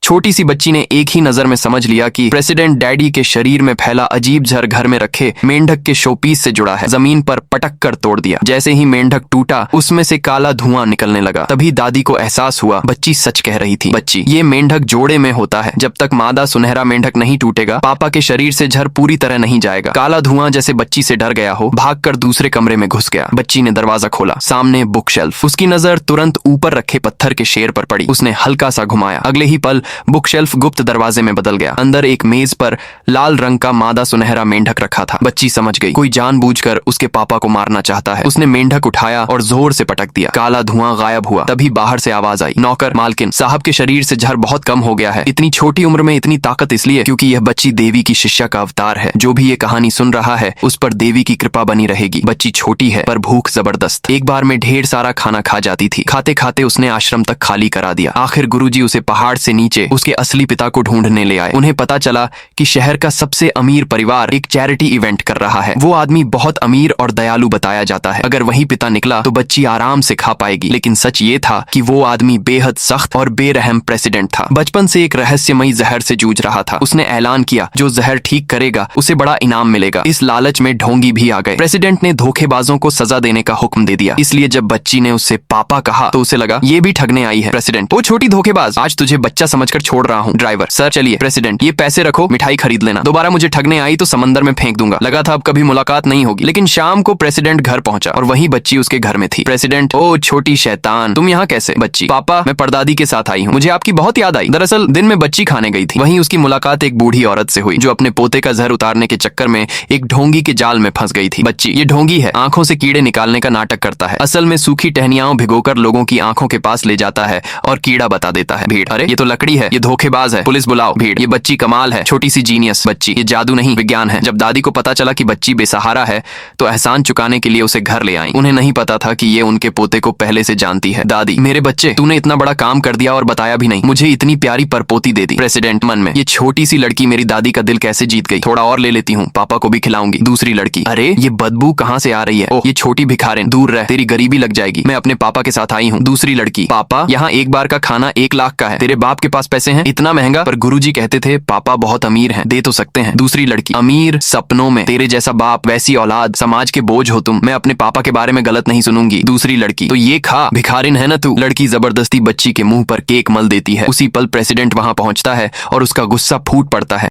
छोटी सी बच्ची ने एक ही नजर में समझ लिया कि प्रेसिडेंट डैडी के शरीर में फैला अजीब जहर घर में रखे मेंढक के शोपीस से जुड़ा है। जमीन पर पटक कर तोड़ दिया। जैसे ही मेंढक टूटा उसमें से काला धुआं निकलने लगा। तभी दादी को एहसास हुआ बच्ची सच कह रही थी। बच्ची, ये मेंढक जोड़े में होता है। जब तक मादा सुनहरा मेंढक नहीं टूटेगा पापा के शरीर से जहर पूरी तरह नहीं जाएगा। काला धुआं जैसे बच्ची से डर गया हो, भागकर दूसरे कमरे में घुस गया। बच्ची ने दरवाजा खोला। सामने बुक शेल्फ। उसकी नजर तुरंत ऊपर रखे पत्थर के शेर पर पड़ी। उसने हल्का सा घुमाया। अगले ही पल बुक शेल्फ गुप्त दरवाजे में बदल गया। अंदर एक मेज पर लाल रंग का मादा सुनहरा मेंढक रखा था। बच्ची समझ गई, कोई जानबूझकर उसके पापा को मारना चाहता है। उसने मेंढक उठाया और जोर से पटक दिया। काला धुआं गायब हुआ। तभी बाहर से आवाज आई, नौकर, मालकिन साहब के शरीर से जहर बहुत कम हो गया है। इतनी छोटी उम्र में इतनी ताकत इसलिए क्योंकि यह बच्ची देवी की शिष्या का अवतार है। जो भी ये कहानी सुन रहा है उस पर देवी की कृपा बनी रहेगी। बच्ची छोटी है पर भूख जबरदस्त। एक बार में ढेर सारा खाना खा जाती थी। खाते खाते उसने आश्रम तक खाली करा दिया। आखिर गुरुजी उसे पहाड़ से नीचे उसके असली पिता को ढूंढने ले आए। उन्हें पता चला कि शहर का सबसे अमीर परिवार एक चैरिटी इवेंट कर रहा है। वो आदमी बहुत अमीर और दयालु बताया जाता है। अगर वही पिता निकला तो बच्ची आराम से खा पाएगी। लेकिन सच ये था कि वो आदमी बेहद सख्त और बेरहम प्रेसिडेंट था। बचपन से एक रहस्यमयी जहर से जूझ रहा था। उसने ऐलान किया, जो जहर ठीक करेगा उसे बड़ा इनाम मिलेगा। इस लालच में ढोंगी भी आ गए। प्रेसिडेंट ने धोखेबाजों को सजा देने का हुक्म दे दिया। इसलिए जब बच्ची ने उससे पापा कहा तो उसे लगा ये भी ठगने आई है। प्रेसिडेंट, ओ छोटी धोखेबाज, आज तुझे बच्चा समझकर छोड़ रहा हूँ। ड्राइवर, सर चलिए। प्रेसिडेंट, ये पैसे रखो, मिठाई खरीद लेना। दोबारा मुझे ठगने आई तो समंदर में फेंक दूंगा। लगा था अब कभी मुलाकात नहीं होगी। लेकिन शाम को प्रेसिडेंट घर पहुंचा और वहीं बच्ची उसके घर में थी। प्रेसिडेंट, ओ छोटी शैतान, तुम यहाँ कैसे? बच्ची, पापा मैं परदादी के साथ आई हूँ, मुझे आपकी बहुत याद आई। दरअसल दिन में बच्ची खाने गई थी। वहीं उसकी मुलाकात एक बूढ़ी औरत से हुई जो अपने पोते का जहर उतारने के चक्कर में एक ढोंगी के जाल में फंस गई थी। बच्ची, ये ढोंगी है, आंखों से कीड़े निकालने का नाटक करता है। असल में सूखी टहनियाओं भिगोकर लोगों की आंखों के पास ले जाता है और कीड़ा बता देता है। भीड़, अरे ये तो लकड़ी है, ये धोखेबाज है, पुलिस बुलाओ। भीड़, ये बच्ची कमाल है, छोटी सी जीनियस। बच्ची, ये जादू नहीं विज्ञान है। जब दादी को पता चला कि बच्ची बेसहारा है तो एहसान चुकाने के लिए उसे घर ले आई। उन्हें नहीं पता था कि ये उनके पोते को पहले से जानती है। दादी, मेरे बच्चे, तूने इतना बड़ा काम कर दिया और बताया भी नहीं। मुझे इतनी प्यारी परपोती दे दी। प्रेसिडेंट मन में, ये छोटी सी लड़की मेरी दादी का दिल कैसे जीत गई। थोड़ा और ले लेती हूँ, पापा को भी खिलाऊंगी। दूसरी लड़की, अरे ये बदबू कहाँ से आ रही है? ओह ये छोटी भिखारिन, दूर रह, तेरी गरीबी लग जाएगी। मैं अपने पापा के साथ आई हूँ। दूसरी लड़की, पापा यहाँ एक बार का खाना 1 लाख का है। तेरे बाप के पास पैसे हैं? इतना महंगा? पर गुरुजी कहते थे पापा बहुत अमीर हैं, दे तो सकते हैं। दूसरी लड़की, अमीर सपनों में, तेरे जैसा बाप, वैसी औलाद, समाज के बोझ हो तुम। मैं अपने पापा के बारे में गलत नहीं सुनूंगी। दूसरी लड़की, तो ये खा, भिखारिन है ना तू। लड़की जबरदस्ती बच्ची के मुंह पर केक मल देती है। उसी पल प्रेसिडेंट वहां पहुंचता है और उसका गुस्सा फूट पड़ता है।